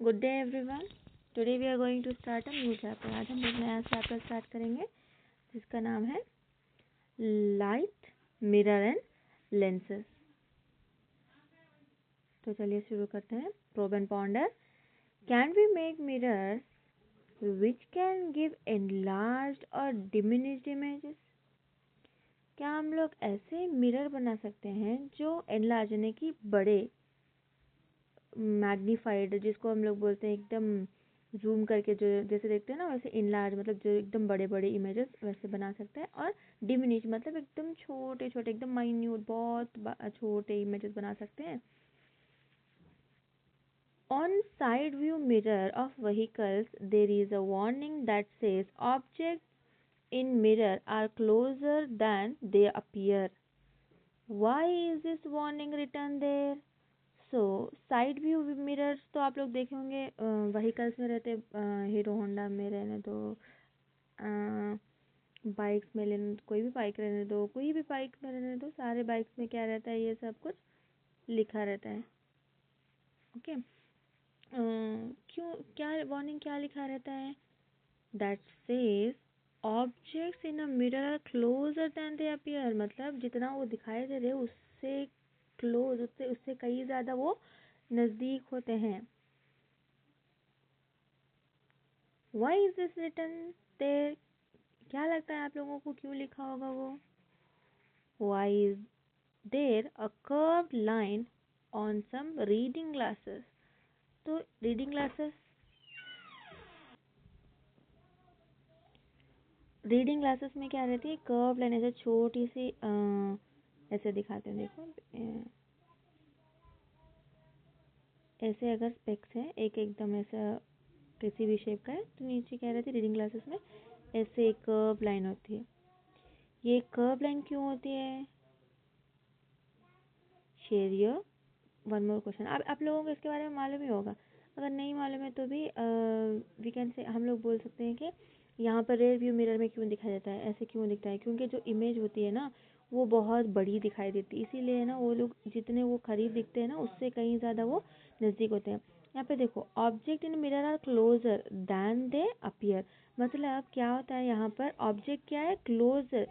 Good day everyone. Today we are going to start a new chapter. आज हम एक नया चैप्टर स्टार्ट करेंगे जिसका नाम है लाइट, मिरर एंड लेंसेज। तो चलिए शुरू करते हैं। Probe and ponder. Can we make mirrors which can give enlarged or diminished images? क्या हम लोग ऐसे मिरर बना सकते हैं जो एनलार्ज यानी कि बड़े, मैग्नीफाइड, जिसको हम लोग बोलते हैं एकदम जूम करके जो जैसे देखते हैं ना, वैसे इनलार्ज मतलब जो एकदम बड़े बड़े इमेजेस वैसे बना सकते हैं, और डिमिनिश मतलब एकदम छोटे छोटे, एकदम माइन्यूट, बहुत छोटे इमेजेस बना सकते हैं। On side view mirror of vehicles there is a warning that says objects in mirror are closer than they appear. Why is this warning written there? So side view mirrors तो आप लोग देखे होंगे vehicles में रहते, hero Honda में रहने दो, बाइक्स में लेने दो, कोई भी बाइक रहने दो, कोई भी बाइक में रहने दो, सारे बाइक्स में क्या रहता है, ये सब कुछ लिखा रहता है। ओके, क्यों, क्या वार्निंग क्या लिखा रहता है? That says objects in a mirror are closer than they appear, मतलब जितना वो दिखाई दे रहे उससे क्लोज, उससे उससे कई ज़्यादा वो नज़दीक होते हैं। Why is this written there? क्या लगता है आप लोगों को क्यों लिखा होगा वो? Why is there a curved line on some reading glasses? तो रीडिंग ग्लासेस में क्या रहती है? कर्व लाइन, ऐसे छोटी सी, ऐसे दिखाते हैं, देखो, ऐसे अगर स्पेक्स है एक एकदम ऐसा किसी भी शेप का है, तो नीचे क्या रहती है रीडिंग ग्लासेस में? ऐसे एक कर्व लाइन होती है। ये कर्व लाइन क्यों होती है? Share your one more question. आप लोगों को इसके बारे में मालूम ही होगा, अगर नहीं मालूम है तो भी वी कैन से हम लोग बोल सकते हैं कि यहाँ पर रेयर व्यू मिरर में क्यों दिखाया जाता है, ऐसे क्यों दिखता है? क्योंकि जो इमेज होती है ना, वो बहुत बड़ी दिखाई देती है, इसीलिए ना वो लोग जितने वो करीब दिखते हैं ना, उससे कहीं ज़्यादा वो नज़दीक होते हैं। यहाँ पे देखो, object in mirror are closer than they appear, मतलब क्या होता है यहाँ पर? ऑब्जेक्ट क्या है? क्लोजर।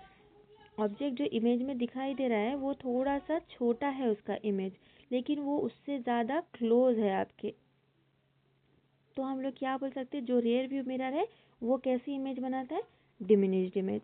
ऑब्जेक्ट जो इमेज में दिखाई दे रहा है वो थोड़ा सा छोटा है उसका इमेज, लेकिन वो उससे ज़्यादा क्लोज है आपके। तो हम लोग क्या बोल सकते हैं? जो रियर व्यू मिरर है वो कैसी इमेज बनाता है? Diminished image.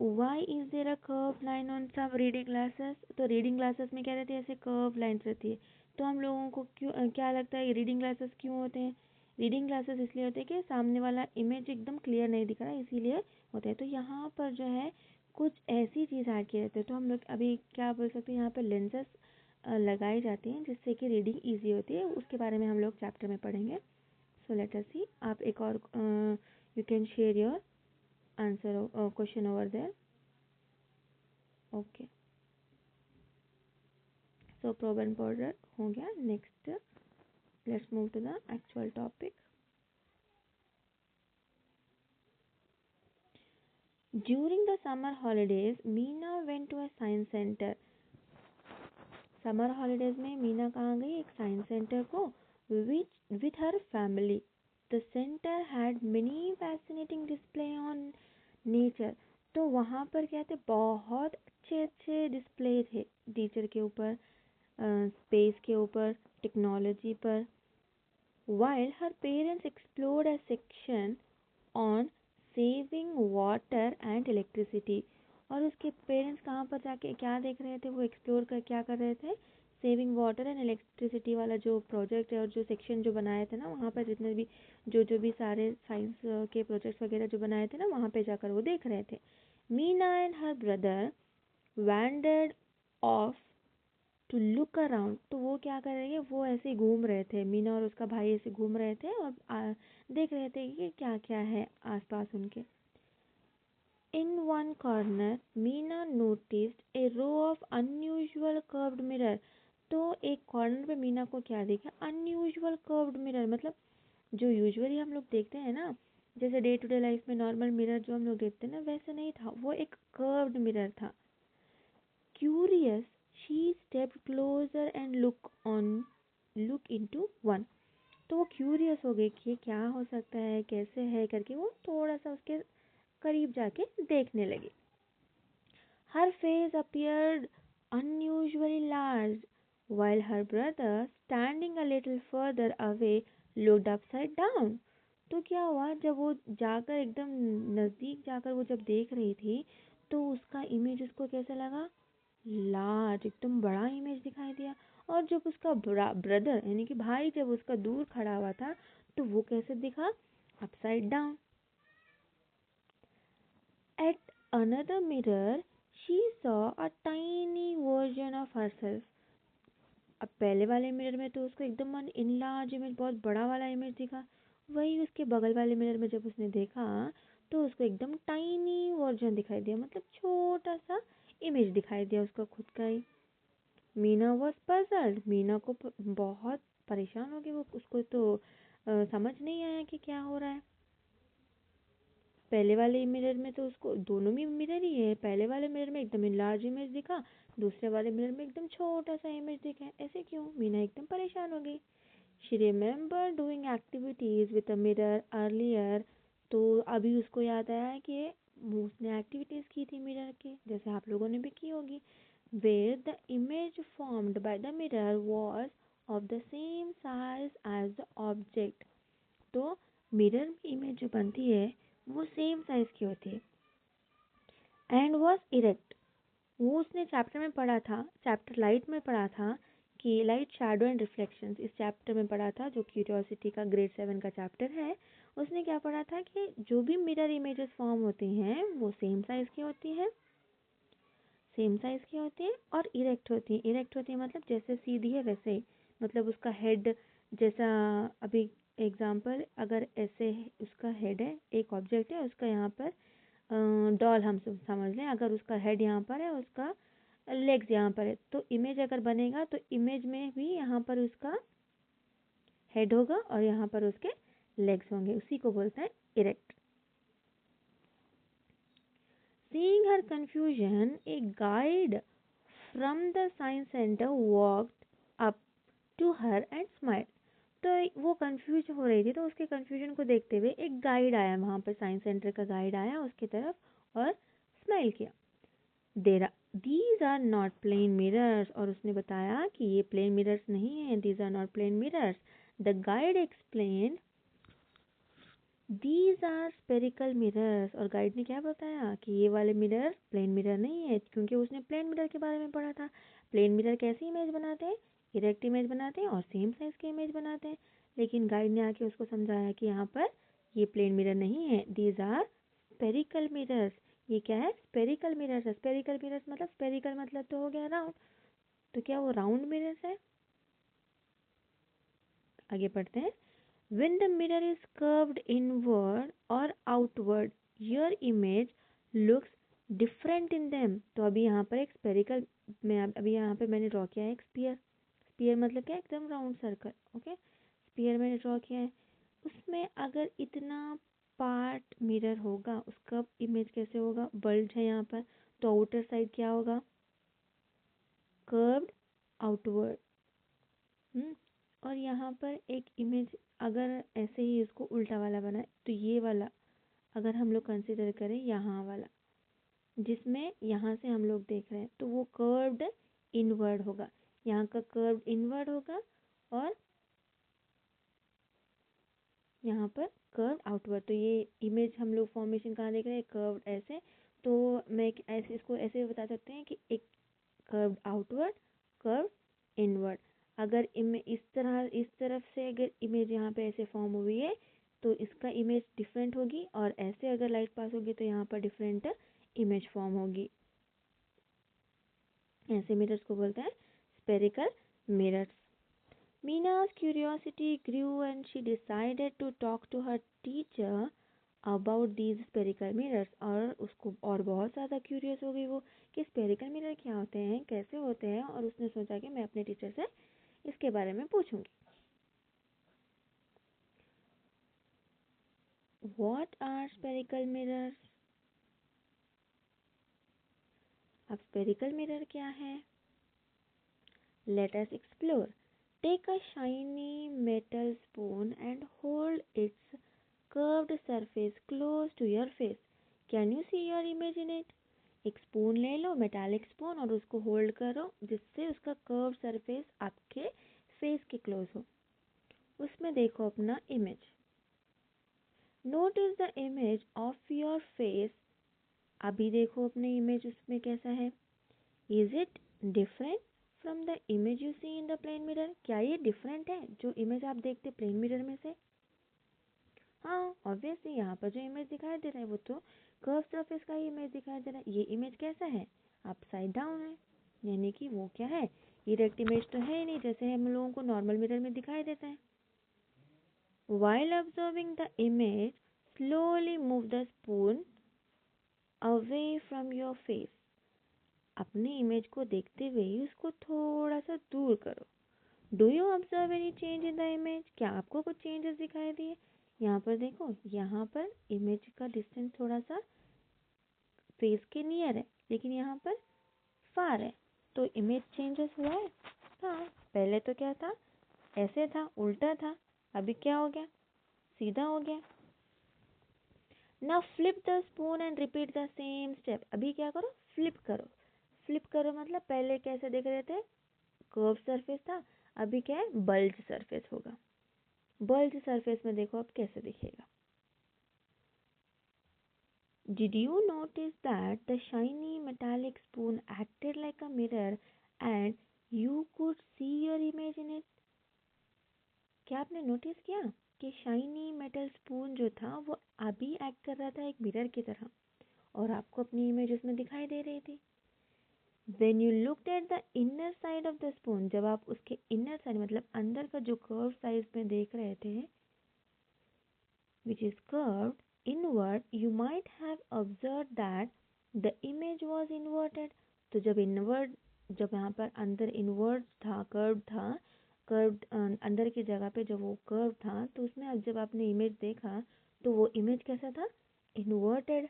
Why is there a curve line on some reading glasses? तो रीडिंग ग्लासेस में क्या रहती है? ऐसे कर्व लाइन रहती है। तो हम लोगों को क्यों क्या लगता है रीडिंग ग्लासेस क्यों होते हैं? रीडिंग ग्लासेस इसलिए होते हैं कि सामने वाला इमेज एकदम क्लियर नहीं दिख रहा है, इसीलिए होते हैं। तो यहाँ पर जो है कुछ ऐसी चीज़ ऐड की रहती है, तो हम लोग अभी क्या बोल सकते हैं, यहाँ पर लेंसेज लगाई जाती हैं जिससे कि रीडिंग ईजी होती है। उसके बारे में हम लोग चैप्टर में पढ़ेंगे। So let us see. आप एक और you can share your answer question over there. Okay, so probe and ponder हो गया। Next let's move to the actual topic. During the summer holidays Meena went to a science centre. Summer holidays में मीना कहाँ गई? एक science centre को, with her family. The centre had many fascinating display on nature. तो वहाँ पर क्या थे? बहुत अच्छे अच्छे डिस्प्ले थे नेचर के ऊपर, स्पेस के ऊपर, टेक्नोलॉजी पर। While her parents explored a section on saving water and electricity। और उसके पेरेंट्स कहाँ पर जाके क्या देख रहे थे? वो एक्सप्लोर कर क्या कर रहे थे? सेविंग वाटर एंड इलेक्ट्रिसिटी वाला जो प्रोजेक्ट है और जो सेक्शन जो बनाए थे ना, वहाँ पर जितने भी जो भी सारे साइंस के प्रोजेक्ट्स वगैरह जो बनाए थे ना, वहाँ पे जाकर वो देख रहे थे। Meena and her brother wandered off to look around. तो वो क्या कर रहे हैं? वो ऐसे ही घूम रहे थे, मीना और उसका भाई ऐसे घूम रहे थे और देख रहे थे कि क्या क्या है आसपास उनके। In one corner Meena noticed a row of unusual curved mirror. तो एक कॉर्नर पे मीना को क्या देखा? अनयूजुअल कर्व्ड मिरर, मतलब जो यूजुअली हम लोग देखते हैं ना, जैसे डे टू डे लाइफ में नॉर्मल मिरर जो हम लोग देखते हैं ना, वैसे नहीं था, वो एक कर्व्ड मिरर था। Curious, she stepped closer and looked into one। तो वो क्यूरियस हो गई कि ये क्या हो सकता है, कैसे है करके वो थोड़ा सा उसके करीब जाके देखने लगी. Her face appeared unusually large, while her brother, standing a little further away, looked upside down. तो क्या हुआ, जब वो जाकर एकदम नज़दीक जाकर वो जब देख रही थी तो उसका इमेज उसको कैसा लगा, लार्ज, एकदम बड़ा इमेज दिखाई दिया. और जब उसका ब्रदर यानी कि भाई जब उसका दूर खड़ा हुआ था तो वो कैसे दिखा, upside down. At another mirror, she saw a tiny version of herself. अब पहले वाले मिरर में तो उसको एकदम इनलार्ज इमेज, बहुत बड़ा वाला इमेज दिखा. वही उसके बगल वाले मिरर में जब उसने देखा तो उसको एकदम टाइनी वर्जन दिखाई दिया, मतलब छोटा सा इमेज दिखाई दिया उसको खुद का ही. Meena was puzzled. मीना को बहुत परेशान हो गई वो, उसको तो समझ नहीं आया कि क्या हो रहा है. पहले वाले मिरर में तो उसको दोनों में मिरर ही है, पहले वाले मिरर में एकदम लार्ज इमेज दिखा, दूसरे वाले मिरर में एकदम छोटा सा इमेज दिखा, ऐसे क्यों. मीना एकदम परेशान हो गई. She remember doing activities with a mirror earlier. तो अभी उसको याद आया कि उसने एक्टिविटीज की थी मिरर की, जैसे आप लोगों ने भी की होगी. Where the image formed by the mirror was of the same size as the object. तो मिरर में इमेज जो बनती है वो सेम साइज की होती है. And was erect. वो उसने चैप्टर में पढ़ा था, चैप्टर लाइट में पढ़ा था कि लाइट शैडो एंड रिफ्लेक्शंस, इस चैप्टर में पढ़ा था जो क्यूरियोसिटी का ग्रेड 7 का चैप्टर है. उसने क्या पढ़ा था कि जो भी मिरर इमेजेस फॉर्म होती हैं वो सेम साइज की होती हैं, सेम साइज की होती है और इरेक्ट होती है. इरेक्ट होती है मतलब जैसे सीधी है वैसे ही, मतलब उसका हेड जैसा. अभी एग्जांपल, अगर ऐसे उसका हेड है, एक ऑब्जेक्ट है उसका, यहाँ पर डॉल हम समझ लें, अगर उसका हेड यहाँ पर है, उसका लेग्स यहाँ पर है, तो इमेज अगर बनेगा तो इमेज में भी यहाँ पर उसका हेड होगा और यहाँ पर उसके लेग्स होंगे, उसी को बोलते हैं erect. Seeing her confusion, a guide from the science center walked up to her and smiled. तो वो कंफ्यूज हो रही थी, तो उसके कंफ्यूजन को देखते हुए एक गाइड आया, वहाँ पर साइंस सेंटर का गाइड आया उसकी तरफ और स्माइल किया. There these are not plane mirrors. और उसने बताया कि ये प्लेन मिरर्स नहीं है, these are not plane mirrors. The guide explain these are spherical mirrors. और गाइड ने क्या बताया कि ये वाले मिरर प्लेन मिरर नहीं है, क्योंकि उसने प्लेन मिरर के बारे में पढ़ा था. प्लेन मिरर कैसी इमेज बनाते हैं, इरेक्ट इमेज बनाते हैं और सेम साइज की इमेज बनाते हैं. लेकिन गाइड ने आके उसको समझाया कि यहाँ पर ये प्लेन मिरर नहीं है, दीज आर स्पेरिकल मिरर्स. ये क्या है, स्पेरिकल मिरर्स है. स्पेरिकल मिरर्स मतलब, स्पेरिकल मतलब तो हो गया राउंड, तो क्या वो राउंड मिरर्स है. आगे पढ़ते हैं. When the mirror is curved inward or outward, your image looks different in them. तो अभी यहाँ पर एक स्पेरिकल में, अभी यहाँ पे मैंने ड्रॉ किया है एक स्पीयर. स्पीयर मतलब क्या, एकदम राउंड सर्कल. ओके, स्पीयर मैंने ड्रॉ किया है. उसमें अगर इतना पार्ट मिरर होगा, उसका इमेज कैसे होगा, बल्ज है यहाँ पर, तो आउटर साइड क्या होगा, कर्व्ड आउटवर्ड. और यहाँ पर एक इमेज अगर ऐसे ही इसको उल्टा वाला बनाए तो ये वाला अगर हम लोग कंसिडर करें, यहाँ वाला जिसमें यहाँ से हम लोग देख रहे हैं, तो वो कर्व्ड इनवर्ड होगा. यहाँ का कर्व्ड इनवर्ड होगा और यहाँ पर कर्व आउटवर्ड. तो ये इमेज हम लोग फॉर्मेशन कहाँ देख रहे हैं, कर्व्ड ऐसे. तो मैं ऐसे इसको ऐसे बता सकते हैं कि एक कर्व्ड आउटवर्ड, कर्व इनवर्ड. अगर इस तरफ से अगर इमेज यहाँ पे ऐसे फॉर्म हुई है तो इसका इमेज डिफरेंट होगी, और ऐसे अगर लाइट पास होगी तो यहाँ पर डिफरेंट इमेज फॉर्म होगी. ऐसे मिरर्स को बोलते हैं spherical mirrors. Mina's curiosity grew and she decided to talk to her teacher about these spherical mirrors. और उसको और बहुत ज़्यादा क्यूरियस हो गई वो कि स्पेरिकल मिरर क्या होते हैं, कैसे होते हैं, और उसने सोचा कि मैं अपने टीचर से इसके बारे में पूछूंगी. What are spherical mirrors? अब स्पेरिकल मिरर क्या है, let us explore. Take a shiny metal spoon and hold its curved surface close to your face. Can you see your image in it? एक spoon ले लो, metallic spoon, और उसको hold करो जिससे उसका कर्व सरफेस आपके फेस के close हो। उसमें देखो अपना image. Notice the image of your face. अभी देखो अपने इमेज उसमें कैसा है। Is it different from the image you see in the plane mirror? क्या ये डिफरेंट है जो इमेज आप देखते प्लेन मिरर में से? हाँ, ऑब्वियसली यहाँ पर जो इमेज दिखाई दे रहा है वो तो कर्व सरफेस का ही इमेज दिखाई दे रहा है। ये इमेज कैसा है? अपसाइड डाउन है, यानी कि वो क्या है, इरेक्ट इमेज तो है ही नहीं जैसे हम लोगों को नॉर्मल मिरर में दिखाई देता है। While observing the image, slowly move the spoon away from your face. अपनी इमेज को देखते हुए ही उसको थोड़ा सा दूर करो। Do you observe any change in the image? क्या आपको कुछ चेंजेस दिखाई दिए? यहाँ पर देखो, यहाँ पर इमेज का डिस्टेंस थोड़ा सा फेस के नियर है, लेकिन यहाँ पर फार है, तो इमेज चेंजेस हुआ है। हाँ, पहले तो क्या था, ऐसे था, उल्टा था, अभी क्या हो गया, सीधा हो गया। Now flip the spoon and repeat the same step. अभी क्या करो, फ्लिप करो। फ्लिप करो मतलब पहले कैसे देख रहे थे, कर्व सरफेस था, अभी क्या है, बल्ज सरफेस होगा। बल्ज सरफेस में देखो अब कैसे दिखेगा। Did you notice that the shiny metallic spoon acted like a mirror and you could see your image in it? क्या आपने नोटिस किया कि शाइनी मेटल स्पून जो था वो अभी एक्ट कर रहा था एक मिरर की तरह, और आपको अपनी इमेज उसमें दिखाई दे रही थी। When you looked at the inner side of the spoon, जब आप उसके inner side मतलब अंदर का जो कर्व साइज में देख रहे थे, which is curved inward, you might have observed that the image was inverted. तो जब इनवर्ड, जब यहाँ पर अंदर इनवर्ड था, कर्व अंदर की जगह पे जब वो कर्व था, तो उसमें अब जब आपने इमेज देखा तो वो इमेज कैसा था, inverted.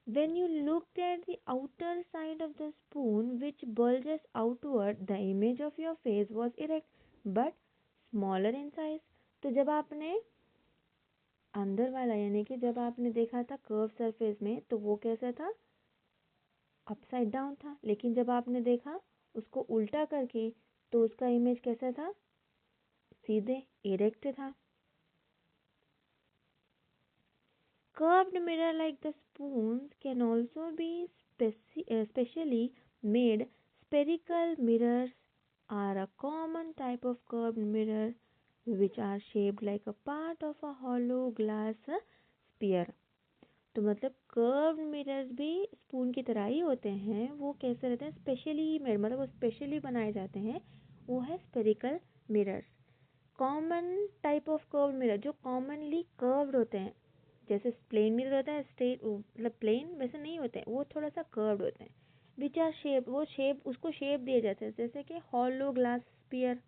When you looked at the outer side of the spoon which bulges outward, the image of your face was erect but smaller in size. तो जब आपने अंदर वाला यानी कि जब आपने देखा था कर्व सरफेस में तो वो कैसा था, अपसाइड डाउन था, लेकिन जब आपने देखा उसको उल्टा करके तो उसका इमेज कैसा था, सीधे इरेक्ट था। Curved mirror like the spoons can also be specially made. Spherical mirrors are a common type of curved mirror which are shaped like a part of a hollow glass sphere. तो मतलब curved mirrors भी spoon की तरह ही होते हैं। वो कैसे रहते हैं, स्पेशली मेड, मतलब वो स्पेशली बनाए जाते हैं, वो है spherical mirrors. Common type of curved mirror जो कॉमनली कर्व्ड होते हैं, जैसे प्लेन मिरर होता है स्ट्रेट, मतलब प्लेन वैसे नहीं होते हैं, वो थोड़ा सा कर्व्ड होते हैं। विच आर शेप, वो शेप उसको शेप दिए जाते हैं जैसे कि hollow glass sphere.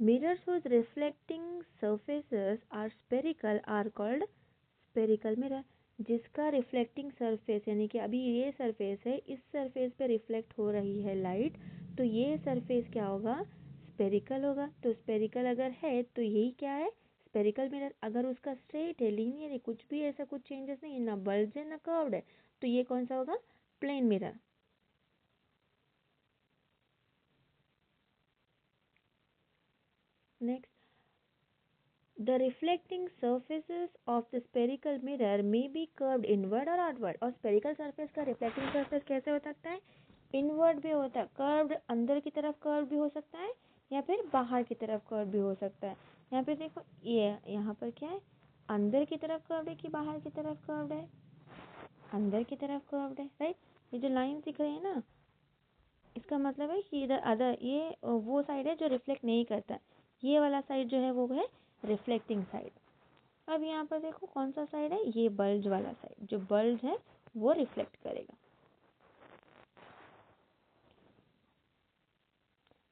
Mirrors whose reflecting surfaces are spherical are called spherical mirror. जिसका रिफ्लेक्टिंग सरफेस यानी कि अभी ये सरफेस है, इस सरफेस पे रिफ्लेक्ट हो रही है लाइट, तो ये सरफेस क्या होगा, स्पेरिकल होगा। तो स्पेरिकल अगर है तो यही क्या है, स्पेरिकल मिरर। अगर उसका स्ट्रेट है, लीनियर है, कुछ भी ऐसा कुछ चेंजेस नहीं है, ना बल्ज है ना कर्व्ड है, तो ये कौन सा होगा, plane mirror. Next, the reflecting surfaces of the spherical mirror may be curved inward or outward. और spherical surface का reflecting surface कैसे हो सकता है, inward भी होता है, curved अंदर की तरफ curved भी हो सकता है, या फिर बाहर की तरफ curved भी हो सकता है। यहाँ पे देखो, ये यहाँ पर क्या है, अंदर की तरफ curved है कि बाहर की तरफ curved है, अंदर की तरफ curved है, राइट। ये जो लाइन दिख रही है ना, इसका मतलब है कि इधर अदर, ये वो साइड है जो रिफ्लेक्ट नहीं करता, ये वाला साइड जो है वो है रिफ्लेक्टिंग साइड। अब यहाँ पर देखो कौन सा साइड है, ये बल्ज वाला साइड, जो बल्ज है वो रिफ्लेक्ट करेगा।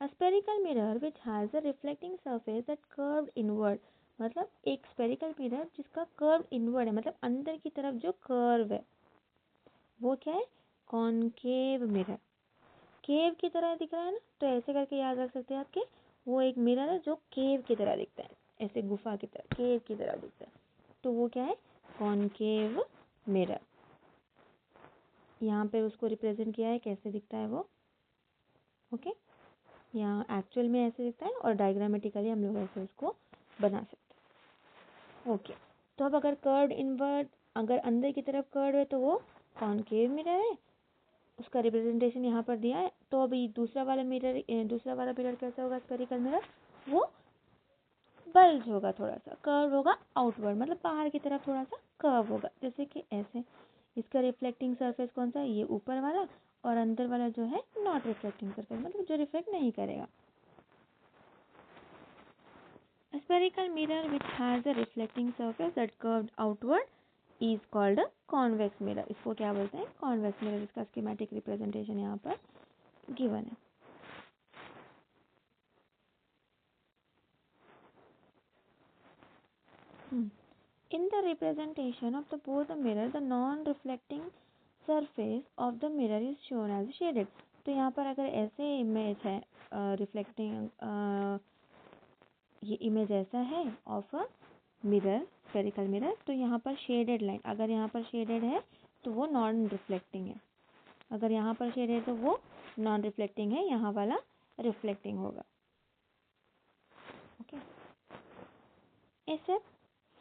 A spherical mirror which has a reflecting surface that curved inward, मतलब एक स्पेरिकल मिरर जिसका कर्व इनवर्ड है, मतलब अंदर की तरफ जो कर्व है, वो क्या है, कॉनकेव मिरर। केव की तरह दिख रहा है ना, तो ऐसे करके याद रख सकते हैं आपके, वो एक मिरर है जो केव की तरह दिखता है, ऐसे गुफा की तरह, केव की तरह दिखता है, तो वो क्या है, कॉनकेव मिरर। यहाँ पे उसको रिप्रेजेंट किया है, कैसे दिखता है वो, ओके। यहाँ एक्चुअल में ऐसे दिखता है और डायग्रामेटिकली हम लोग ऐसे उसको बना सकते हैं, ओके। तो अब अगर कर्व्ड इनवर्ट, अगर अंदर की तरफ कर्व है तो वो कॉनकेव मिरर है, उसका रिप्रेजेंटेशन यहाँ पर दिया है। तो अभी दूसरा वाला मिरर कैसा होगा, स्फेरिकल मिरर, वो बल्ज होगा, थोड़ा सा कर्व होगा आउटवर्ड, मतलब बाहर की तरफ थोड़ा सा कर्व होगा, जैसे कि ऐसे। इसका रिफ्लेक्टिंग सरफेस कौन सा है, ये ऊपर वाला, और अंदर वाला जो है नॉट रिफ्लेक्टिंग सरफेस, मतलब जो रिफ्लेक्ट नहीं करेगा। A spherical mirror which has a reflecting surface that curved outward is called a convex mirror। इसको क्या बोलते हैं, convex mirror। इसका schematic representation यहाँ पर given है। In the representation of the both the mirror, the non-reflecting surface of the mirror is shown as shaded। तो यहाँ पर अगर ऐसे इमेज है रिफ्लेक्टिंग, ये इमेज ऐसा है of a mirror, spherical mirror, तो यहाँ पर शेडेड लाइन, अगर यहाँ पर शेडेड है तो वो नॉन रिफ्लेक्टिंग है, अगर यहाँ पर शेडेड है तो वो नॉन रिफ्लेक्टिंग है, यहाँ वाला रिफ्लेक्टिंग होगा, okay. Step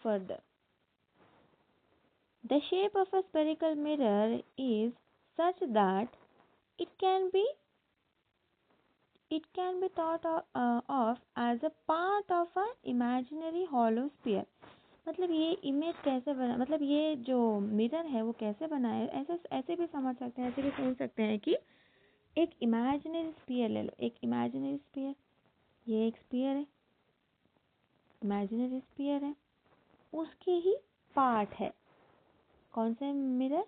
further, the shape of a spherical mirror is such that it can be thought of as a part of an imaginary hollow sphere। मतलब ये इमेज कैसे बना, मतलब ये जो मिरर है वो कैसे बना है, ऐसे ऐसे भी समझ सकते हैं, ऐसे भी सोच सकते हैं कि एक इमेजिनरी स्फीयर ले लो, एक इमेजिनरी स्फीयर, ये एक स्फीयर है, इमेजिनरी स्फीयर है, उसके ही पार्ट है कौन से mirror,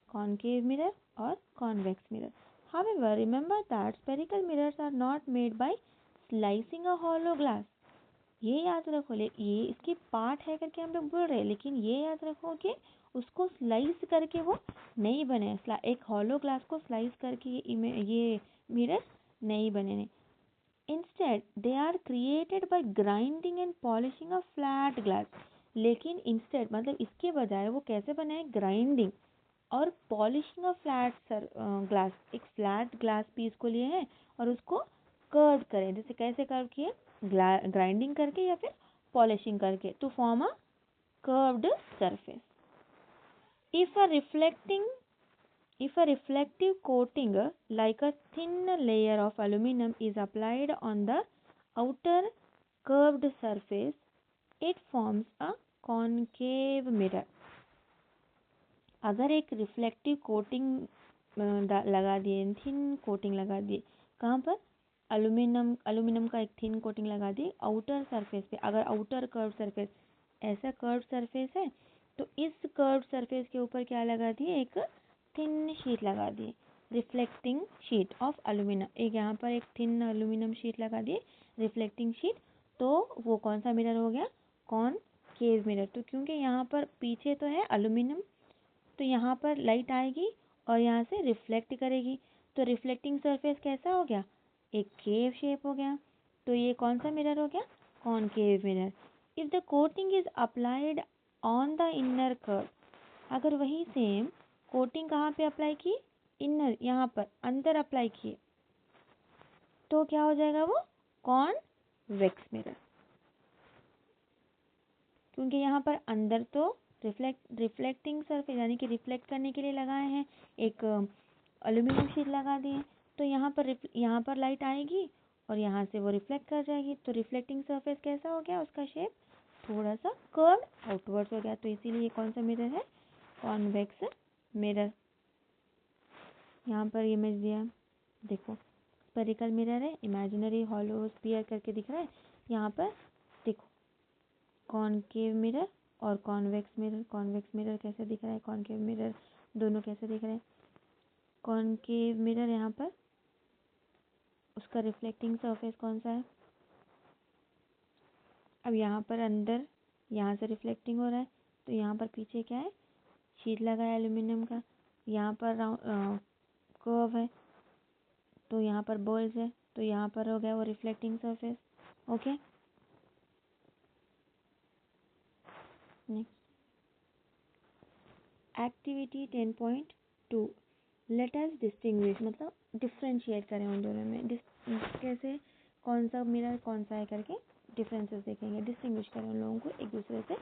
concave mirror or convex mirror। However, remember that spherical mirrors are not made by slicing a hollow glass। ये याद रखो, ये इसकी पार्ट है करके हम लोग बोल रहे हैं, लेकिन ये याद रखो कि उसको स्लाइस करके वो नहीं बने, एक हॉलो ग्लास को स्लाइस करके ये मिरर नहीं बने। Instead they are created by grinding and polishing a flat glass. लेकिन इंस्टेड मतलब इसके बजाय वो कैसे बने हैं, ग्राइंडिंग और पॉलिशिंग अ फ्लैट ग्लास, एक फ्लैट ग्लास पीस को लिए हैं और उसको कर्व करें, जैसे कैसे कर्व किए, ग्राइंडिंग करके या फिर पॉलिशिंग करके, to form a curved surface. If a reflecting If a reflective coating like a thin layer of aluminum is applied on the outer curved surface, it forms a concave mirror। अगर एक reflective coating लगा दिए, thin coating लगा दिए, कहाँ पर, aluminium का एक थिन कोटिंग लगा दिए आउटर सरफेस पे, अगर आउटर कर्व सरफेस, ऐसा कर्व सरफेस है तो इस कर्व सरफेस के ऊपर क्या लगा दिए, एक थिन शीट लगा दिए, रिफ्लेक्टिंग शीट ऑफ एल्यूमिनियम, एक यहाँ पर एक थिन एल्यूमिनियम शीट लगा दिए, रिफ्लेक्टिंग शीट, तो वो कौन सा मिरर हो गया, कॉनकेव मिरर। तो क्योंकि यहाँ पर पीछे तो है एल्यूमिनियम, तो यहाँ पर लाइट आएगी और यहाँ से रिफ्लेक्ट करेगी, तो रिफ्लेक्टिंग सरफेस कैसा हो गया, एक केव शेप हो गया, तो ये कौन सा मिरर हो गया, concave mirror. If the coating is applied on the inner curve, अगर वही सेम कोटिंग कहाँ पे अप्लाई की, इनर, यहाँ पर अंदर अप्लाई किए, तो क्या हो जाएगा वो, कॉन्वेक्स मिरर। क्योंकि यहाँ पर अंदर तो रिफ्लेक्टिंग सरफेस यानी कि रिफ्लेक्ट करने के लिए लगाए हैं, एक एल्यूमिनियम शीट लगा दिए, तो यहाँ पर लाइट आएगी और यहाँ से वो रिफ्लेक्ट कर जाएगी, तो रिफ्लेक्टिंग सरफेस कैसा हो गया, उसका शेप थोड़ा सा कर्व आउटवर्ड्स हो गया, तो इसीलिए कौन सा मिरर है, कॉन्वेक्स मिरर। यहाँ पर इमेज दिया, देखो स्फेरिकल मिरर है, इमेजिनरी हॉलो स्फीयर करके दिख रहा है, यहाँ पर देखो कॉनकेव मिरर और कॉन्वेक्स मिरर। कॉन्वेक्स मिरर कैसे दिख रहा है, कॉनकेव मिरर दोनों कैसे दिख रहे हैं, कॉनकेव मिरर यहाँ पर उसका रिफ्लेक्टिंग सरफेस कौन सा है, अब यहाँ पर अंदर यहाँ से रिफ्लेक्टिंग हो रहा है, तो यहाँ पर पीछे क्या है, शीट लगा है एल्यूमिनियम का, यहाँ पर कर्व है, तो यहाँ पर बॉल्स है, तो यहाँ पर हो गया वो reflecting surface. Okay, next activity 10.2 let us distinguish, मतलब डिफ्रेंशिएट करें उन दोनों में। कैसे, कौन सा मिरर कौन सा है करके डिफरेंसेस देखेंगे, डिस्टिंग्विश करें उन लोगों को एक दूसरे से,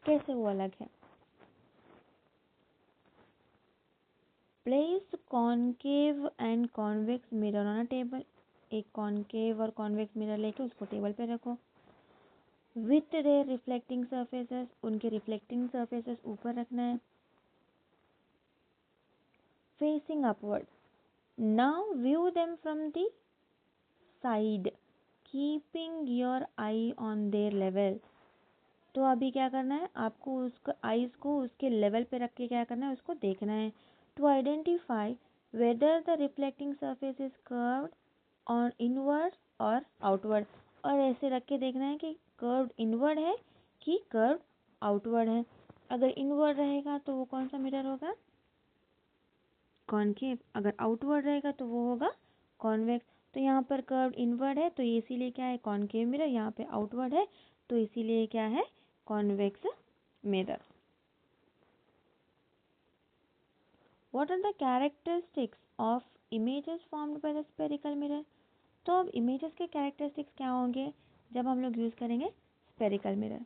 कैसे वो अलग है। Place concave and convex mirror on a table, एक कॉनकेव और कॉन्वेक्स मिरर लेके उसको टेबल पे रखो। विथ देयर रिफ्लेक्टिंग सरफेसेस, उनके रिफ्लेक्टिंग सरफेसेस ऊपर रखना है। Facing upward, now view them from the side keeping your I on their level. तो अभी क्या करना है आपको, उसको आईज को उसके लेवल पे रख के क्या करना है, उसको देखना है। To identify whether the reflecting surface is curved on inward or outward, और ऐसे रख के देखना है कि कर्व्ड इनवर्ड है कि कर्व्ड आउटवर्ड है। अगर इनवर्ड रहेगा तो वो कौन सा मिरर होगा, कॉनकेव। अगर आउटवर्ड रहेगा तो वो होगा कॉन्वेक्स। तो यहाँ पर कर्व्ड इनवर्ड है तो ये इसीलिए क्या है कॉनकेव मिरर, यहाँ पे आउटवर्ड है तो इसीलिए क्या है convex mirror. What are the characteristics of images formed by the spherical mirror? तो अब images के characteristics क्या होंगे जब हम लोग यूज करेंगे spherical mirror।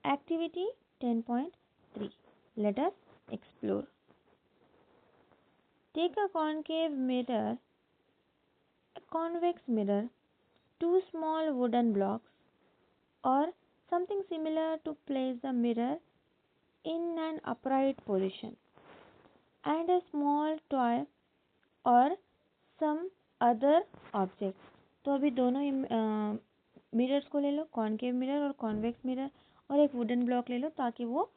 Activity 10.3 let us explore। Take a concave mirror, a convex mirror, two small wooden blocks or something similar to place the mirror in an upright position and a small toy और some other object. तो अभी दोनों mirrors को ले लो, concave mirror और convex mirror, और एक wooden block ले लो ताकि वो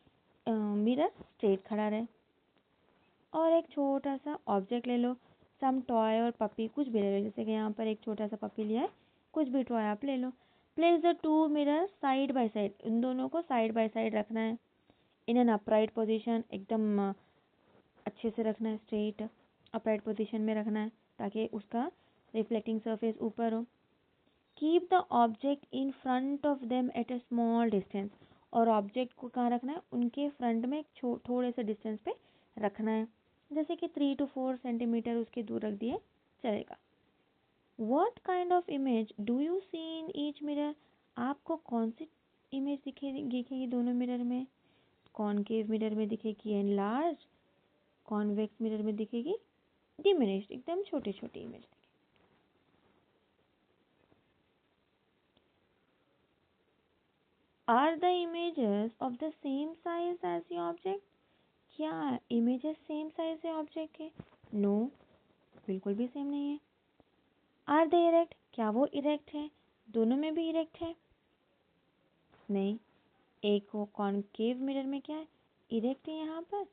मिरर स्ट्रेट खड़ा रहे, और एक छोटा सा ऑब्जेक्ट ले लो, सम टॉय और पपी, कुछ भी ले लो, जैसे कि यहाँ पर एक छोटा सा पपी लिया है, कुछ भी टॉय आप ले लो। Place the two mirror side by side, इन दोनों को साइड बाय साइड रखना है। इन एन अपराइट पोजिशन, एकदम अच्छे से रखना है, स्ट्रेट अपराइट पोजीशन में रखना है ताकि उसका रिफ्लेक्टिंग सरफेस ऊपर हो। Keep the object in front of them at a small distance, और ऑब्जेक्ट को कहाँ रखना है, उनके फ्रंट में थोड़े से डिस्टेंस पे रखना है, जैसे कि 3 to 4 सेंटीमीटर उसके दूर रख दिए चलेगा। What kind of image do you see in each mirror, आपको कौन सी इमेज दिखेगी दोनों मिरर में। कॉनकेव मिरर में दिखेगी एनलार्ज, कॉन्वेक्स मिरर में दिखेगी डिमिनिश्ड, एकदम छोटे छोटे image. Are the images of the same size as the object, क्या इमेजेस सेम साइज है ऑब्जेक्ट के, नो बिल्कुल भी सेम नहीं है। आर द इरेक्ट, क्या वो इरेक्ट है, दोनों में भी इरेक्ट है, नहीं। एक वो कॉनकेव मिरर में क्या है इरेक्ट है यहाँ पर,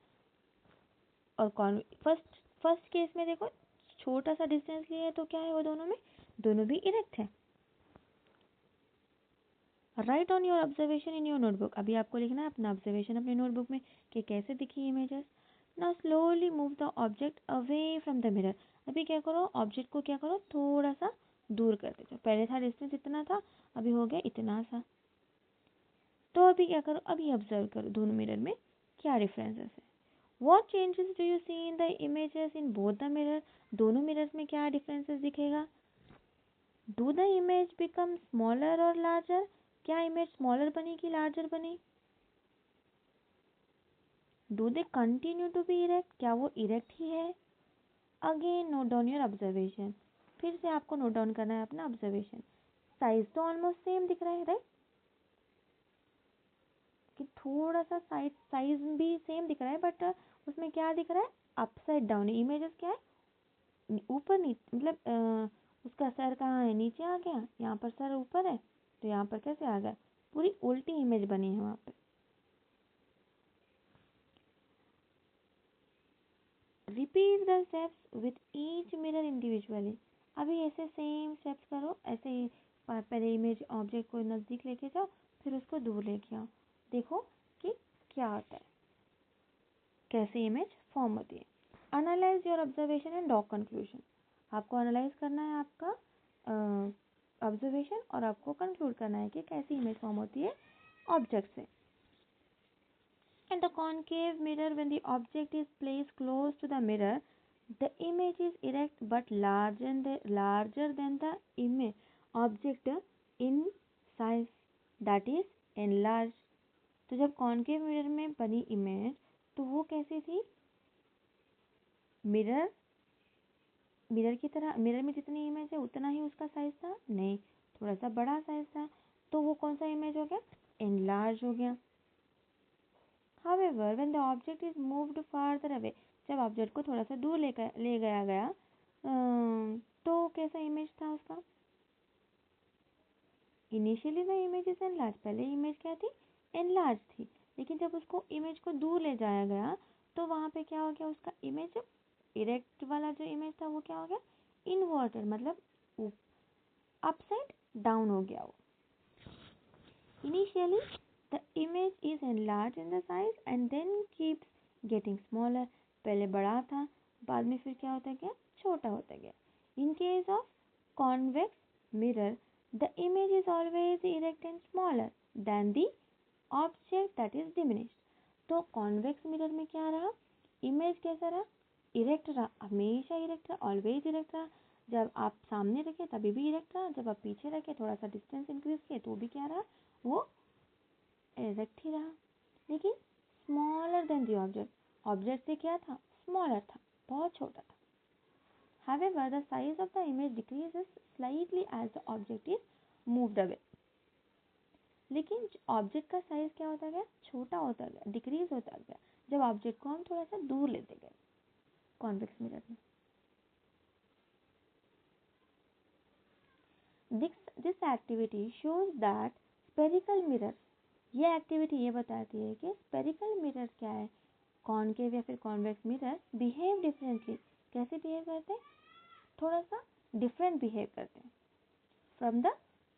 और फर्स्ट केस में देखो छोटा सा डिस्टेंस लिया है तो क्या है वो दोनों भी इरेक्ट है। Right on your observation in your notebook, अभी आपको लिखना है अपना ऑब्जर्वेशन अपने नोटबुक में कि कैसे दिखी images. Now slowly move the object away from the mirror, अभी क्या करो ऑब्जेक्ट को क्या करो थोड़ा सा दूर कर देते, पहले था डिस्टेंस इतना था, अभी हो गया इतना सा। तो अभी क्या करो, अभी ऑब्जर्व करो दोनों मिरर में क्या डिफरेंसेस है। What changes do you see in the images in both the mirror, दोनों मिरर्स में क्या डिफरेंसेस दिखेगा। Do the image become smaller or larger, क्या इमेज स्मॉलर बनी कि लार्जर बनी। Do they continue to be erect, क्या वो इरेक्ट ही है। Again note down your observation, फिर से आपको नोट डाउन करना है अपना ऑब्जर्वेशन। साइज तो ऑलमोस्ट सेम दिख रहा है राइट, कि थोड़ा सा साइज भी सेम दिख रहा है, बट उसमें क्या दिख रहा है अपसाइड डाउन, इमेजेस क्या है ऊपर नीचे, मतलब उसका सर कहाँ है नीचे आ गया, यहाँ पर सर ऊपर है तो यहाँ पर कैसे आ गया, पूरी उल्टी इमेज बनी है वहाँ पे। Repeat the steps with each mirror individually, अभी ऐसे सेम स्टेप्स करो, ऐसे ही पहले इमेज ऑब्जेक्ट को नज़दीक लेके जाओ, फिर उसको दूर लेके आओ, देखो कि क्या होता है, कैसे इमेज फॉर्म होती है। Analyse your observation and draw conclusion, आपको एनालाइज करना है आपका ऑब्जर्वेशन और आपको कंक्लूड करना है कि कैसी इमेज फॉर्म होती है ऑब्जेक्ट से. In the concave mirror, when the object is placed close to the mirror, the image is erect but larger than the image object in size, that is enlarged. तो जब concave mirror में बनी image तो वो कैसी थी? Mirror mirror की तरह, मिरर में जितनी इमेज है उतना ही उसका साइज था? नहीं, थोड़ा सा बड़ा साइज था. तो वो कौन सा इमेज हो गया? एनलार्ज हो गया. However, when the object is moved farther away, जब ऑब्जेक्ट को थोड़ा सा दूर ले गया तो कैसा इमेज था उसका? Initially the image is enlarge, पहले इमेज क्या थी? एनलार्ज थी. लेकिन जब उसको इमेज को दूर ले जाया गया तो वहाँ पे क्या हो गया? उसका इमेज इरेक्ट वाला जो इमेज था वो क्या हो गया? इन्वर्टेड, मतलब अपसाइड डाउन हो गया वो. Initially, the image is enlarged in the size and then keeps getting smaller. पहले बड़ा था, बाद में फिर क्या होता गया? छोटा होता गया. In case of convex mirror, the image is always erect and smaller than the object that is diminished. तो convex mirror में क्या रहा? Image कैसा रहा? Erect रहा, हमेशा erect रहा, always erect रहा. जब आप सामने रखे तभी भी इरेक्ट रहा, जब आप पीछे रखे थोड़ा सा डिस्टेंस इंक्रीज किए तो भी क्या रहा? वो इरेक्ट ही रहा. लेकिन smaller than the object, object से क्या था? स्मॉलर था, बहुत छोटा था. However, the size of the image decreases slightly as the object is moved away. लेकिन ऑब्जेक्ट का साइज क्या होता गया? छोटा होता गया, डिक्रीज होता गया जब ऑब्जेक्ट को हम थोड़ा सा दूर लेते गए कॉन्वेक्स मिरर में. This activity shows that spherical mirror, ये एक्टिविटी ये बताती है कि स्पेरिकल मिरर क्या है, कॉनकेव या फिर कॉन्वेक्स मिरर बिहेव डिफरेंटली. कैसे बिहेव करते हैं? थोड़ा सा डिफरेंट बिहेव करते हैं from the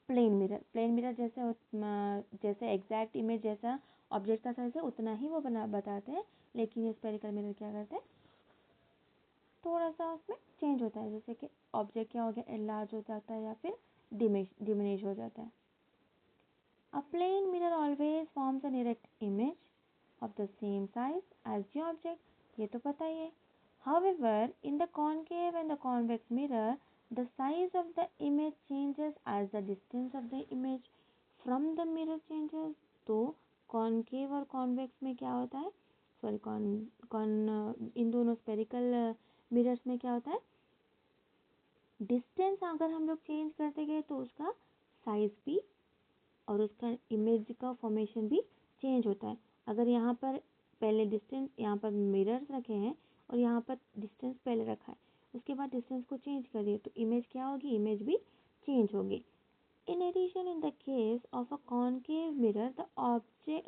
plane mirror. Plane mirror जैसे एग्जैक्ट इमेज जैसा ऑब्जेक्ट का साइज है उतना ही वो बताते हैं. लेकिन ये स्पेरिकल मिरर क्या करते हैं? थोड़ा सा उसमें चेंज होता है, जैसे कि ऑब्जेक्ट क्या हो गया? एनलार्ज हो जाता है या फिर डिमिनिश हो जाता है. A plane mirror always forms an erect image of the same size as the object. ये तो पता ही है. However, in the concave and the convex mirror, the size of the image changes as the distance of the image from the mirror changes. तो concave और convex में क्या होता है? सॉरी, इन दोनों स्पेरिकल मिरर्स में क्या होता है? डिस्टेंस अगर हम लोग चेंज करते गए तो उसका साइज भी और उसका इमेज का फॉर्मेशन भी चेंज होता है. अगर यहाँ पर पहले डिस्टेंस, यहाँ पर मिरर्स रखे हैं और यहाँ पर डिस्टेंस पहले रखा है, उसके बाद डिस्टेंस को चेंज कर दिए तो इमेज क्या होगी? इमेज भी चेंज होगी. In addition, in the case of a concave mirror,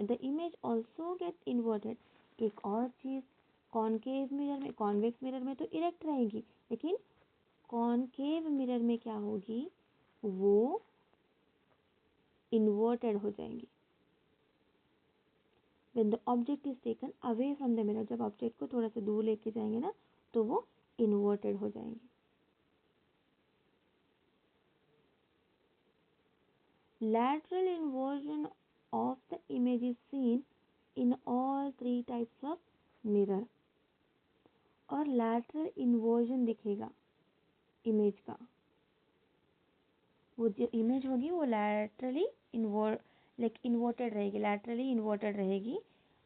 the image also gets inverted. एक और चीज, कॉनकेव मिरर में, कॉन्वेक्स मिरर में तो इरेक्ट रहेगी, लेकिन कॉनकेव मिरर में क्या होगी? वो इन्वर्टेड हो जाएंगी. When the object is taken away from the mirror, जब ऑब्जेक्ट को थोड़ा सा दूर लेके जाएंगे ना तो वो इन्वर्टेड हो जाएंगे. Lateral inversion of the image is seen in all three types of mirror. और lateral inversion दिखेगा इमेज का, वो जो इमेज होगी वो laterally इन्वर्टेड रहेगी, लैटरली इन्वर्टेड रहेगी,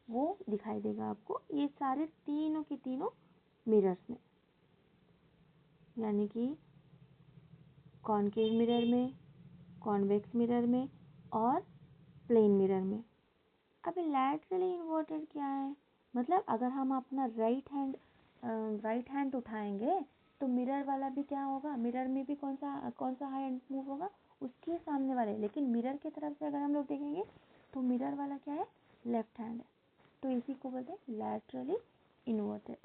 वो दिखाई देगा आपको ये सारे तीनों के तीनों मिरर्स में, यानी कि कॉनकेव मिरर में, कॉन्वेक्स मिरर में और प्लेन मिरर में. अब लैटरली इन्वर्टेड क्या है? मतलब अगर हम अपना राइट हैंड उठाएंगे तो मिरर वाला भी क्या होगा? मिरर में भी कौन सा हैंड मूव होगा? उसके सामने वाले. लेकिन मिरर की तरफ से अगर हम लोग देखेंगे तो मिरर वाला क्या है? लेफ्ट हैंड है. तो इसी को बोलते हैं laterally inverted.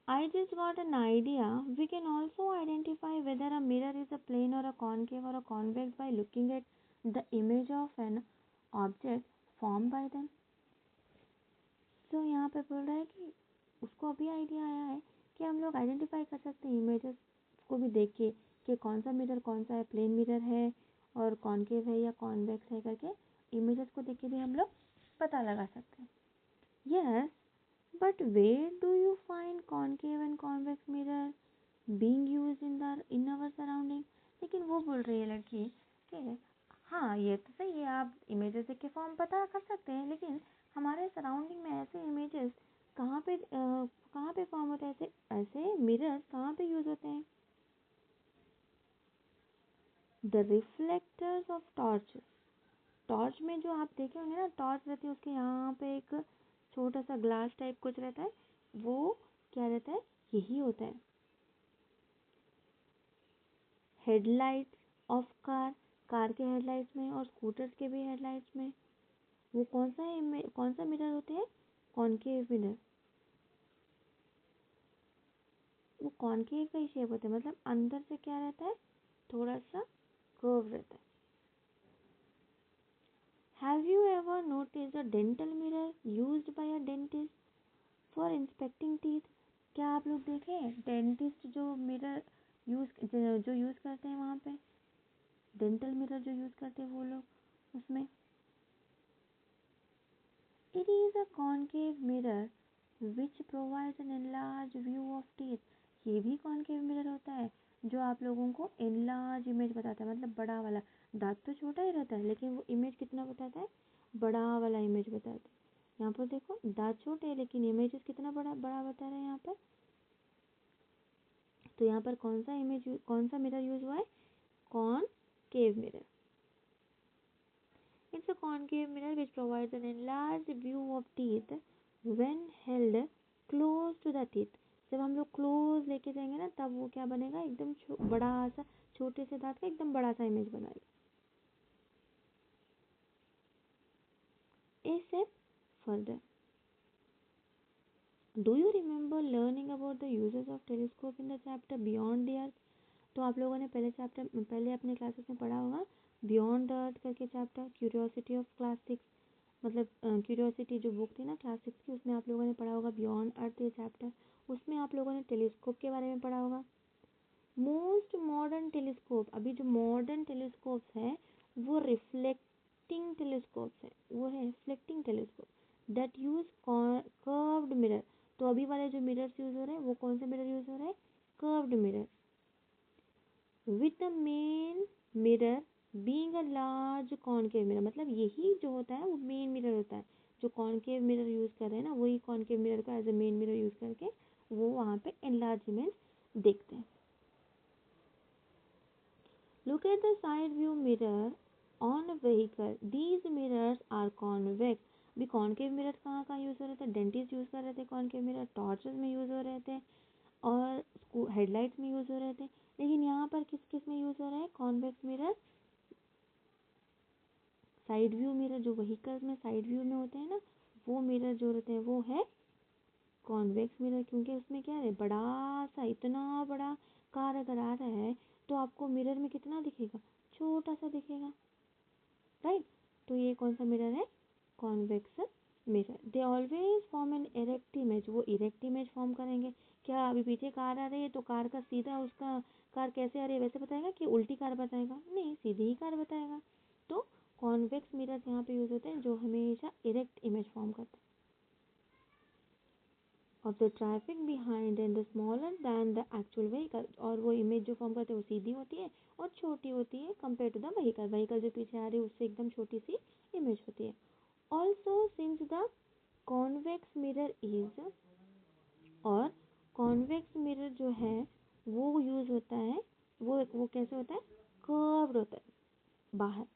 I just got an idea. We can also identify whether a mirror is a plane or a concave or a convex by looking at the image of an object formed by them. सो यहाँ पे बोल रहा है कि उसको अभी idea आया है कि हम लोग आइडेंटिफाई कर सकते हैं इमेजेस को भी देख के कि कौन सा मिरर कौन सा है, प्लेन मिरर है और कॉनकेव है या कॉन्वेक्स है करके इमेजेस को देख के भी हम लोग पता लगा सकते हैं. Yes, but where do you find concave and convex mirror being used in our surrounding. लेकिन वो बोल रही है लड़की कि हाँ ये तो सही है, आप इमेजेस देख के फॉर्म पता कर सकते हैं, लेकिन हमारे सराउंडिंग में ऐसे इमेजेस कहाँ पे फॉर्म होते हैं, ऐसे ऐसे मिरर्स कहाँ पे यूज होते हैं. The reflectors of torch. Torch में जो आप देखे होंगे ना, टॉर्च रहती है उसके यहाँ पे एक छोटा सा ग्लास टाइप कुछ रहता है, वो क्या रहता है, यही होता है. हेडलाइट्स ऑफ कार, कार के हेडलाइट्स में और स्कूटर्स के भी हेडलाइट्स में वो कौन सा मिरर होते हैं, कॉनकेव मिरर. वो कॉनकेव का ही शेप होता है, मतलब अंदर से क्या रहता है, थोड़ा सा कर्व रहता है. Have you ever notice a dental mirror used by a dentist for inspecting teeth. क्या आप लोग देखे डेंटिस्ट जो मिरर जो यूज़ करते हैं वहाँ पे, डेंटल मिरर जो यूज़ करते हैं वो लोग उसमें. It is a concave mirror which provides N enlarge view of teeth. ये भी कॉनकेव मिरर होता है जो आप लोगों को एनलार्ज इमेज बताता है, मतलब बड़ा वाला. दांत तो छोटा ही रहता है लेकिन वो इमेज कितना बताता है, बड़ा वाला इमेज बताता है. यहाँ पर देखो दांत छोटे हैं लेकिन इमेजेस कितना बड़ा बड़ा बता रहे हैं यहाँ पर. तो यहाँ पर कौन सा मिरर यूज हुआ है, concave mirror. It's a concave mirror which provides an enlarged view of teeth when held close to the teeth. जब हम लोग क्लोज लेके जाएंगे ना तब वो क्या बनेगा, एकदम बड़ा सा, छोटे से दांत का एकदम बड़ा सा इमेज बनाएगा. A step further. Do you remember learning about the uses of telescope in the chapter Beyond the Earth? तो आप लोगों ने पहले अपने क्लासेस में पढ़ा होगा बियॉन्ड द अर्थ करके चैप्टर, क्यूरियोसिटी ऑफ क्लास 6, मतलब क्यूरियोसिटी जो बुक थी ना क्लास 6 की, उसमें आप लोगों ने पढ़ा होगा बियॉन्ड अर्थ ये चैप्टर. उसमें आप लोगों ने टेलीस्कोप के बारे में पढ़ा होगा. मोस्ट मॉडर्न टेलीस्कोप, अभी जो मॉडर्न टेलीस्कोप्स हैं वो रिफ्लेक्टिंग टेलीस्कोप्स है, वो है reflecting telescope that use curved mirror. तो अभी वाले जो मिरर्स यूज हो रहे हैं वो कौन से मिरर यूज हो रहे हैं, curved mirror, with the main mirror being a large concave mirror. मतलब यही जो होता है वो मेन मिरर होता है, जो कॉनकेव मिरर यूज कर रहे हैं ना वही कॉनकेव मिरर का as a main mirror use करके वो वहाँ पे एनलार्ज इमेज देखते हैं. Look at the side view mirror on a vehicle. These mirrors are convex. अभी कॉनकेव मिरर कहाँ कहाँ यूज़ हो रहे थे, डेंटिस्ट यूज़ कर रहे थे कॉनकेव मिरर, टॉर्चेस में यूज़ हो रहे थे और हेडलाइट्स में यूज़ हो रहे थे. लेकिन यहाँ पर किस किस में यूज़ हो रहा है, convex mirror. Side view mirror जो व्हीकल्स में साइड व्यू में होते हैं ना, वो मिरर जो रहते हैं वो है कॉन्वेक्स मिरर, क्योंकि उसमें क्या है, बड़ा सा, इतना बड़ा कार अगर आ रहा है तो आपको मिरर में कितना दिखेगा, छोटा सा दिखेगा, राइट. तो ये कौन सा मिरर है, convex mirror. They always form an erect image. वो इरेक्ट इमेज फॉर्म करेंगे. क्या अभी पीछे कार आ रही है तो कार का सीधा उसका, कार कैसे आ रही है वैसे बताएगा कि उल्टी कार बताएगा, नहीं सीधी ही कार बताएगा. तो कॉन्वेक्स मिरर यहाँ पे यूज होते हैं जो हमेशा इरेक्ट इमेज फॉर्म करते हैं. Of the traffic behind and smaller than the actual vehicle. और वो इमेज जो फॉर्म करते हैं वो सीधी होती है और छोटी होती है compare to the vehicle. Vehicle जो पीछे आ रही है उससे एकदम छोटी सी इमेज होती है. Also since the convex mirror is, और कॉन्वेक्स मिरर जो है वो यूज होता है, वो कैसे होता है, कर्व्ड होता है, बाहर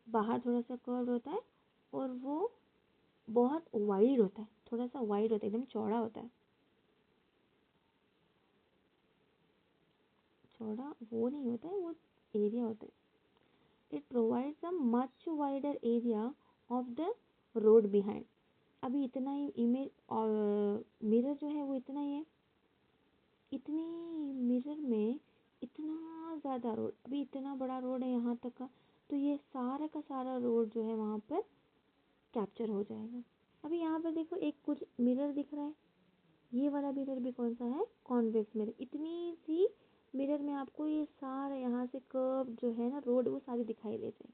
बाहर थोड़ा सा कर्व्ड होता है और वो बहुत वाइड होता है, थोड़ा सा वाइड होता है, एकदम चौड़ा होता है. चौड़ा वो नहीं होता है, वो एरिया होता है. It provides a much wider area of the road behind. अभी इतना ही इमेज और मिरर जो है वो इतना ही है, इतनी मिरर में इतना ज़्यादा रोड, अभी इतना बड़ा रोड है यहाँ तक का, तो ये सारा का सारा रोड जो है वहाँ पर कैप्चर हो जाएगा. अभी यहाँ पर देखो एक कुछ मिरर दिख रहा है, ये वाला मिरर भी कौन सा है, कॉन्वेक्स मिरर। इतनी सी मिरर में आपको ये सारा यहाँ से कर्व जो है ना रोड वो सारी दिखाई दे जाएगी।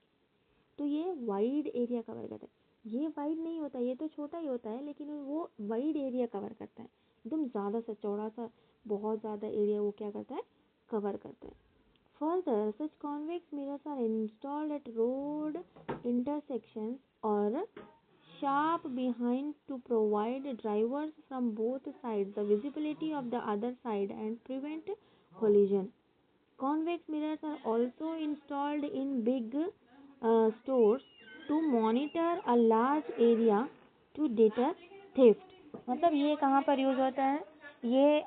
तो ये वाइड एरिया कवर करता है। ये वाइड नहीं होता, ये तो छोटा ही होता है, लेकिन वो वाइड एरिया कवर करता है, एकदम ज़्यादा सा चौड़ा सा बहुत ज़्यादा एरिया वो क्या करता है, कवर करता है। Further such convex mirrors are installed at road intersections or sharp behind to provide drivers from both sides the visibility of the other side and prevent collision. Convex mirrors are also installed in big stores to monitor a large area to deter theft. मतलब ये कहाँ पर use होता है, ये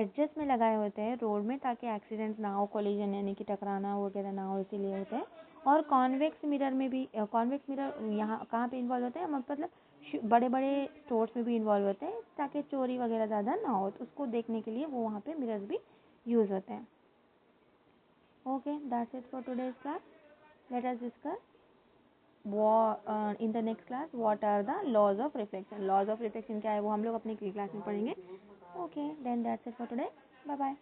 adjust में लगाए होते हैं रोड में ताकि एक्सीडेंट ना हो, कोलिजन यानी कि टकराना वगैरह ना हो, इसीलिए होते हैं। और कॉन्वेक्स मिरर में भी कॉन्वेक्स मिरर यहाँ कहाँ पे इन्वॉल्व होते हैं, मतलब बड़े बड़े स्टोर्स में भी इन्वॉल्व होते हैं ताकि चोरी वगैरह ज़्यादा ना हो, तो उसको देखने के लिए वो वहाँ पे मिरर्स भी यूज़ होते हैं। Okay, that's it for today's class. Let us discuss in the next class what are the laws of reflection. Laws of reflection क्या है वो हम लोग अपनी क्लास में पढ़ेंगे। Okay, then that's it for today. Bye bye.